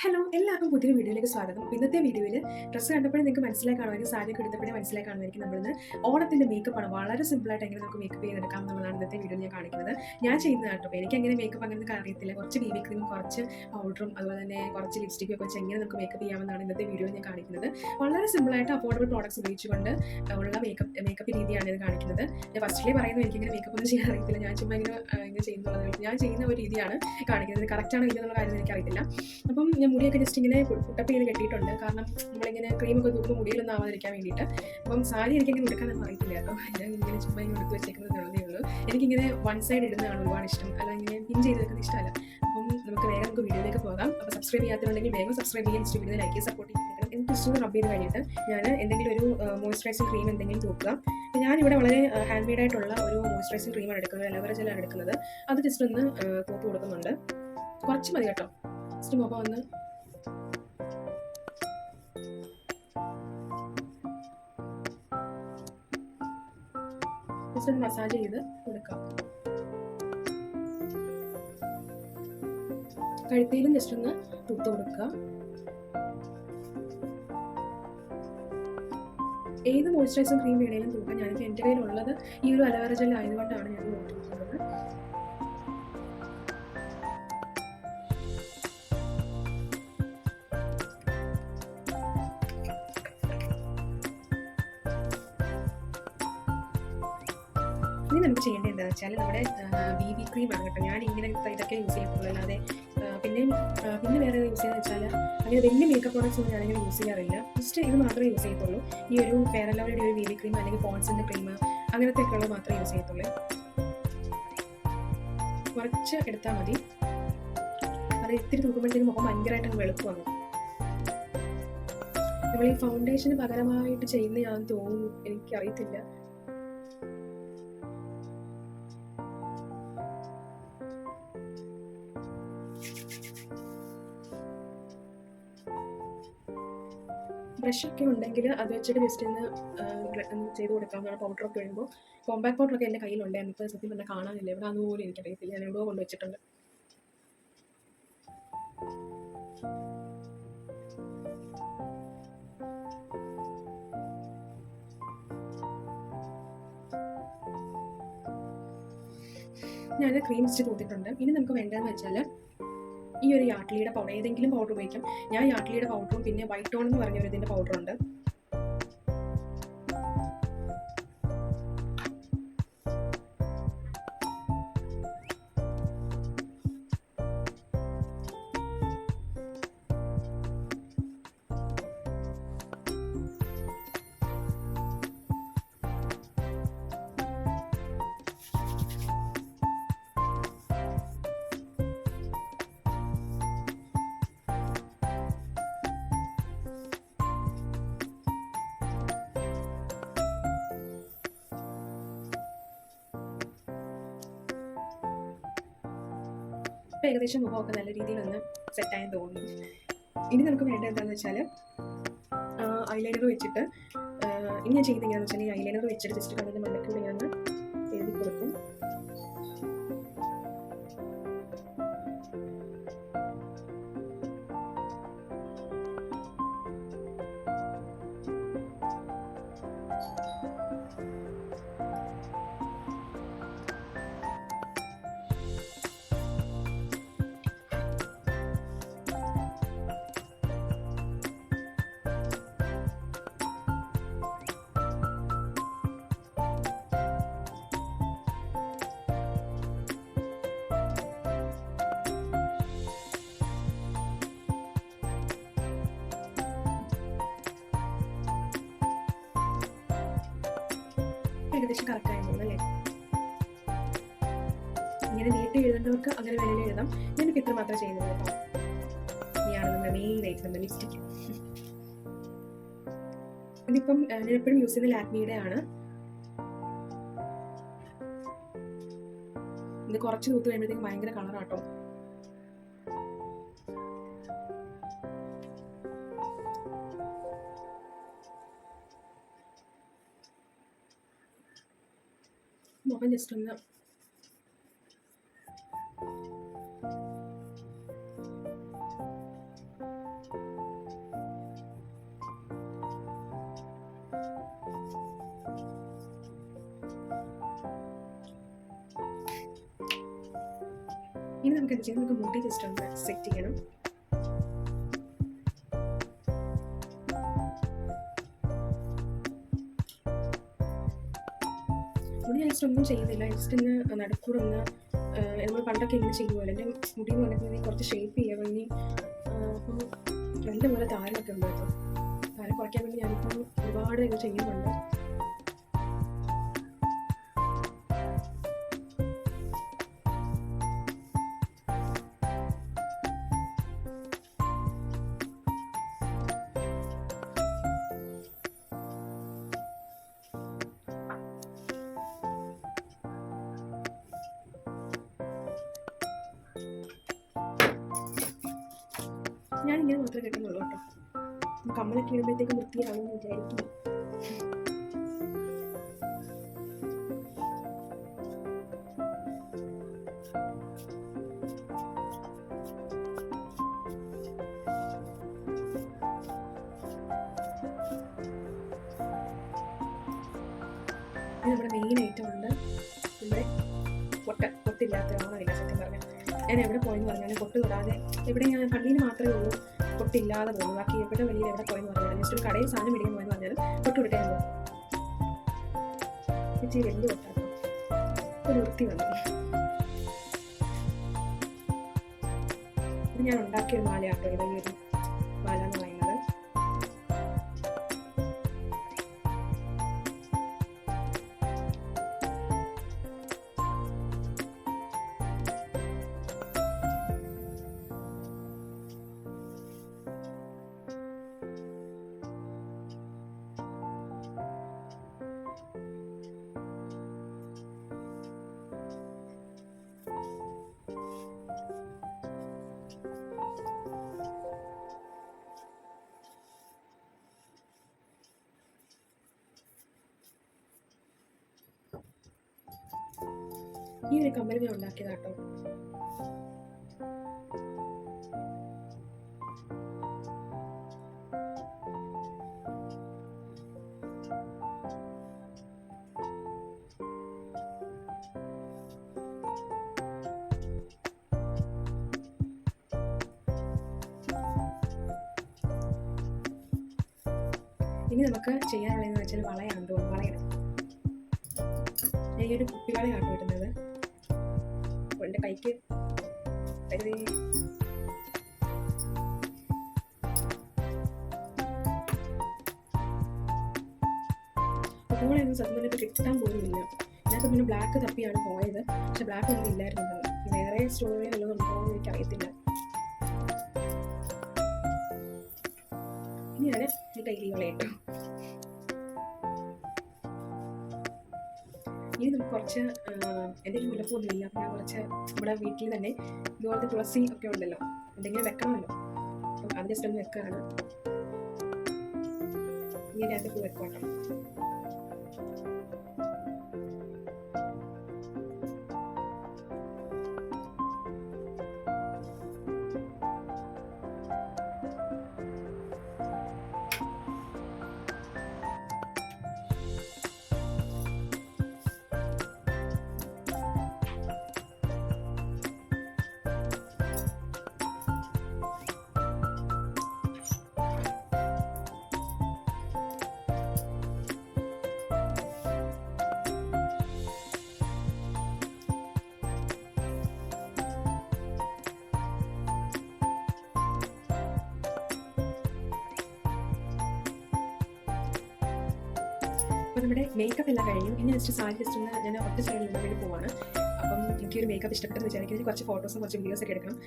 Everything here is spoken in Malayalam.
ഹലോ എല്ലാവർക്കും പുതിയൊരു വീഡിയോയിലേക്ക് സ്വാഗതം. ഇന്നത്തെ വീഡിയോയിൽ ഡ്രസ്സ് കണ്ടപ്പോഴേ നിങ്ങൾക്ക് മനസ്സിലായി കാണുമായിരിക്കും, സാരിയൊക്കെ എടുത്തപ്പോഴേ മനസ്സിലായി കാണുമായിരിക്കും, നമ്മളിന്ന് ഓണത്തിൻ്റെ മേക്കപ്പാണ്. വളരെ സിമ്പിളായിട്ട് എങ്ങനെ നമുക്ക് മേക്കപ്പ് ചെയ്തെടുക്കാം എന്നുള്ളതാണ് ഇന്നത്തെ വീഡിയോയിൽ ഞാൻ കാണിക്കുന്നത്. ഞാൻ ചെയ്യുന്നത് കേട്ടോ. എനിക്ക് എങ്ങനെ മേക്കപ്പ് അങ്ങനെ അറിയത്തില്ല. കുറച്ച് ബി ബി ക്രീമും കുറച്ച് പൗഡറും അതുപോലെ തന്നെ കുറച്ച് ലിപ്സ്റ്റിക്കും ഒക്കെ വെച്ച് എങ്ങനെ നമുക്ക് മേക്കപ്പ് ചെയ്യാമെന്നാണ് ഇന്നത്തെ വീഡിയോയിൽ ഞാൻ കാണിക്കുന്നത്. വളരെ സിമ്പിളായിട്ട് അഫോർഡബിൾ പ്രോഡക്ട്സ് ഉപയോഗിച്ചുകൊണ്ട് ഉള്ള മേക്കപ്പ് രീതിയാണ് ഇത് കാണിക്കുന്നത്. ഞാൻ ഫസ്റ്റിലേ പറയുന്നത് എനിക്കിങ്ങനെ മേക്കപ്പ് ഒന്നും ചെയ്യാൻ അറിയത്തില്ല. ഞാൻ ചുമ്മാ ഇങ്ങനെ ചെയ്യുന്നുള്ളത് ഞാൻ ചെയ്യുന്ന ഒരു രീതിയാണ് കാണിക്കുന്നത്. കറക്റ്റാണ് ഇല്ലെന്നുള്ള കാര്യം എനിക്കറിയത്തില്ല. അപ്പം ഞാൻ മുടിയൊക്കെ ജസ്റ്റ് ഇങ്ങനെ പുട്ടപ്പ് ചെയ്ത് കെട്ടിയിട്ടുണ്ട്. കാരണം നമ്മളിങ്ങനെ ക്രീമൊക്കെ തൂക്കുമ്പോൾ മുടിയിലൊന്നും ആവാതിരിക്കാൻ വേണ്ടിയിട്ട്. അപ്പം സാരി എനിക്കിങ്ങനെ എടുക്കാനൊന്നും അറിയത്തില്ല കേട്ടോ. ഞാൻ ഇങ്ങനെ ചുമ്മാ ഇങ്ങനെ എടുത്ത് വെച്ചേക്കുന്നതേ ഉള്ളൂ. എനിക്കിങ്ങനെ വൺ സൈഡ് ഇടുന്നതാണ് ഒരുപാട് ഇഷ്ടം, അല്ല ഇങ്ങനെ പിൻ ചെയ്ത് വെക്കുന്ന ഇഷ്ടമല്ല. അപ്പം നമുക്ക് വീഡിയോയിലേക്ക് പോകാം. അപ്പോൾ സബ്സ്ക്രൈബ് ചെയ്യാത്തുണ്ടെങ്കിൽ വേഗം സബ്സ്ക്രൈബ് ചെയ്യാൻ വീഡിയോ ലൈക്ക് ചെയ്ത് സപ്പോർട്ട് ചെയ്തിരിക്കണം. എനിക്ക് ഇഷ്ടം റബ്ബ് ചെയ്ത് കഴിഞ്ഞിട്ട് ഞാൻ എന്തെങ്കിലും ഒരു മോയ്സ്ചറൈസിങ് ക്രീം എന്തെങ്കിലും തൂക്കുക. ഞാനിവിടെ വളരെ ഹാൻഡ് മെയ്ഡായിട്ടുള്ള ഒരു മോയ്സ്ചറൈസിങ് ക്രീമാണ് എടുക്കുന്നത്, അലോവേറ ജെല്ലാണ് എടുക്കുന്നത്. അത് ജസ്റ്റ് ഒന്ന് തൂത്ത് കൊടുക്കുന്നുണ്ട്. കുറച്ച് മതി കേട്ടോ. ജസ്റ്റ് മുഖം ഒന്ന് ജസ്റ്റ് ഒന്ന് മസാജ് ചെയ്ത് കൊടുക്കാം. കഴുത്തിലും ജസ്റ്റ് ഒന്ന് തൂത്ത് കൊടുക്കുക. ഏത് മോയ്സ്ചറൈസിങ് ക്രീം വേണേലും തൂക്കാം. ഞാനിപ്പോൾ എൻ്റെ കയ്യിലുള്ളത് ഈ ഒരു അലോവേറ ജെൽ ആയതുകൊണ്ടാണ് ഞാൻ തൂക്കുന്നത്. ഇനി നമുക്ക് ചെയ്യേണ്ടത് എന്താണെന്ന് വെച്ചാൽ നമ്മുടെ ബി ബി ക്രീമാണ് കേട്ടോ. ഞാൻ ഇങ്ങനെ ഇതൊക്കെ യൂസ് ചെയ്യത്തുള്ളൂ, അല്ലാതെ പിന്നെ വേറെ യൂസ് ചെയ്യുന്നത് വെച്ചാൽ അങ്ങനെ വലിയ മേക്കപ്പ് പ്രോഡക്റ്റ്സ് ഒന്നും ഞാനിങ്ങനെ യൂസ് ചെയ്യാറില്ല. ജസ്റ്റ് ഇത് മാത്രമേ യൂസ് ചെയ്യത്തുള്ളൂ. ഈ ഒരു ഫെയർ ആൻഡ് ലവ്ലിയുടെ ഒരു ബി ബി ക്രീം അല്ലെങ്കിൽ പോൺസിൻ്റെ ക്രീം അങ്ങനത്തെ ഒക്കെ ഉള്ളത് മാത്രമേ യൂസ് ചെയ്യത്തുള്ളൂ. കുറച്ച് എടുത്താൽ മതി. അത് ഇത്തിരി തൂക്കുമ്പോഴത്തേക്കും മുഖം ഭയങ്കരമായിട്ട് വെളുപ്പമാണ്. നമ്മൾ ഈ ഫൗണ്ടേഷന് പകരമായിട്ട് ചെയ്യുന്നതാണെന്ന് തോന്നുന്നു, എനിക്കറിയത്തില്ല. ബ്രഷൊക്കെ ഉണ്ടെങ്കിൽ അത് വെച്ചിട്ട് ജസ്റ്റ് ഒന്ന് ചെയ്ത് കൊടുക്കാവുന്നതാണ്. പൗഡറൊക്കെ വരുമ്പോൾ കോമ്പാക്ട് പൗഡറൊക്കെ എൻ്റെ കയ്യിലുണ്ടായിരുന്നു. ഇപ്പോൾ സത്യം പറഞ്ഞാൽ കാണാനില്ല, ഇവിടെ അതുപോലും എനിക്കറിയത്തില്ല. ഞാൻ എവിടെയോ കൊണ്ടുവച്ചിട്ടുണ്ട്. ഞാൻ ക്രീം വെച്ച് തൂത്തിട്ടുണ്ട്. ഇനി നമുക്ക് വേണ്ടതെന്ന് വെച്ചാൽ ഈ ഒരു യാഡ്ലിയുടെ പൗഡർ, ഏതെങ്കിലും പൗഡർ ഉപയോഗിക്കാം. ഞാൻ യാഡ്ലിയുടെ പൗഡറും പിന്നെ വൈറ്റ് ടോൺ എന്ന് പറഞ്ഞ ഒരു ഇതിൻ്റെ പൗഡറുണ്ട്. ഇപ്പോൾ ഏകദേശം മുഖമൊക്കെ നല്ല രീതിയിലൊന്ന് സെറ്റായി തോന്നുന്നു. ഇനി നമുക്ക് വേണ്ടത് എന്താണെന്ന് വെച്ചാൽ ഐലൈനർ വെച്ചിട്ട് ഇനി ഞാൻ ചെയ്യുന്നത് എങ്ങനെയാണെന്ന് വെച്ചാൽ ഈ ഐലൈനർ വെച്ചിട്ട് ജസ്റ്റ് കണ്ണിൻ്റെ മണ്ടയ്ക്കൂടെ ഞാൻ എഴുതി കൊടുക്കും. ഏകദേശം കറക്റ്റായി തോന്നുന്നല്ലേ? ഇങ്ങനെ നീട്ടി എഴുതേണ്ടവർക്ക് അങ്ങനെ വേണമെങ്കിൽ എഴുതാം. ഞാനിപ്പോൾ ഇത്ര മാത്രമേ ചെയ്യുന്നത് കേട്ടോ. ഇനിയാണ് നമ്മുടെ മെയിനായിട്ട് നമ്മുടെ ലിപ്സ്റ്റിക്ക്. ഇതിപ്പം ഞാൻ എപ്പോഴും യൂസ് ചെയ്യുന്ന ലാക്മിയുടെ ആണ്. ഇത് കുറച്ച് തൂത്ത് കഴിയുമ്പോഴത്തേക്കും ഭയങ്കര കളറാട്ടോ. മുഖം ജസ്റ്റ് ഒന്ന് ഇനി നമുക്ക് എന്ത് ചെയ്യാം, നമുക്ക് മുടി ജസ്റ്റ് ഒന്ന് സെറ്റ് ചെയ്യണം. മുടി ഞാൻ ജസ്റ്റ് ഒന്നും ചെയ്യുന്നില്ല, ജസ്റ്റ് ഇന്ന് നടുക്കൂടെ ഒന്ന് നമ്മൾ പണ്ടൊക്കെ ഇങ്ങനെ ചെയ്യുമല്ലോ. എൻ്റെ മുടി എന്ന് പറഞ്ഞിട്ടുണ്ടെങ്കിൽ കുറച്ച് ഷേപ്പ് ചെയ്യാൻ ഇനി അപ്പം നല്ലപോലെ താരനൊക്കെ ഉണ്ട് കേട്ടോ. താരം കുറയ്ക്കാൻ വേണ്ടി ഞാനിപ്പം ഒരുപാട് ഇത് ചെയ്യുന്നുണ്ട്. ഞാനിങ്ങനെ മാത്രമേ കിട്ടുന്നുള്ളൂ കേട്ടോ. കമ്മലൊക്കെ ഇടുമ്പോഴത്തേക്ക് വൃത്തിയാകുമെന്ന് വിചാരിക്കുന്നു. ഇത് നമ്മുടെ മെയിൻ ഐറ്റം ഉണ്ട്, നമ്മുടെ പൊട്ടില്ലാത്ത ഓണമില്ല. സത്യം പറഞ്ഞാൽ ഞാൻ എവിടെ പോയെന്ന് പറഞ്ഞാൽ പൊട്ട് തൊടാതെ, ഇവിടെ ഞാൻ പള്ളിയിൽ മാത്രമേ ഉള്ളൂ പൊട്ടില്ലാതെ പോകുന്നു. ബാക്കി എവിടെ വെളിയിൽ എവിടെ പോയെന്ന് പറഞ്ഞാൽ ജസ്റ്റ് ഒരു കടയിൽ സാധനം മേടിക്കാൻ പോയെന്ന് പറഞ്ഞാൽ പൊട്ട് വിട്ടേ പോകും. ഇച്ചിരി വലിയ പൊട്ടാട്ടോ, ഒരു വൃത്തി വന്നു. ഇത് ഞാൻ ഉണ്ടാക്കിയൊരു മാലയാട്ടോ, ഇത് ഈ ഒരു മാല എന്ന് പറയുന്നത്. ഈ ഒരു കമ്മൽ ഞാൻ ഉണ്ടാക്കിയതാട്ടോ. ഇനി നമുക്ക് ചെയ്യാനുള്ളതെന്ന് വെച്ചാൽ വളയാണ് തോന്നുന്നു. വളയിടാം. ഞാൻ ഈ ഒരു കുപ്പിവളയാട്ടോ ഇടുന്നത്. എൻ്റെ കൈക്ക് കുപ്പിവളയൊന്നും സത്യം തന്നെ കിട്ടാൻ പോലുമില്ല. ഇതിനകത്ത് പിന്നെ ബ്ലാക്ക് തപ്പിയാണ് പോയത്, പക്ഷെ ബ്ലാക്ക് ഒന്നും ഇല്ലായിരുന്നു. വേറെ സ്റ്റോറിൽ വല്ലതും ഉണ്ടോ എന്ന് എനിക്കറിയത്തില്ല. ഇനി ഞാൻ ഈ കൈലി വളയിട്ടു. ഇനി നമുക്ക് കുറച്ച് എൻ്റെ ഒരു മുലപ്പൊന്നുമില്ല, അപ്പം ഞാൻ കുറച്ച് നമ്മുടെ വീട്ടിൽ തന്നെ ഇതുപോലത്തെ തുളസി ഒക്കെ ഉണ്ടല്ലോ, എന്തെങ്കിലും വെക്കണമല്ലോ. അപ്പം അത് ജസ്റ്റ് ഒന്ന് വെക്കുകയാണ്. ഇനി 2 പൂ വെക്കോട്ടോ. അപ്പോൾ നമ്മുടെ മേക്കപ്പ് എല്ലാം കഴിഞ്ഞു. ഇനി ജസ്റ്റ് സാരി ജസ്റ്റ് ഒന്ന് ഞാൻ ഒറ്റ സൈഡിൽ വേണ്ടി പോവാണ്. അപ്പം എനിക്കൊരു മേക്കപ്പ് ഇഷ്ടപ്പെട്ടെന്ന് വിചാരിക്കുന്നത് കുറച്ച് ഫോട്ടോസും കുറച്ച് വീഡിയോസൊക്കെ എടുക്കണം.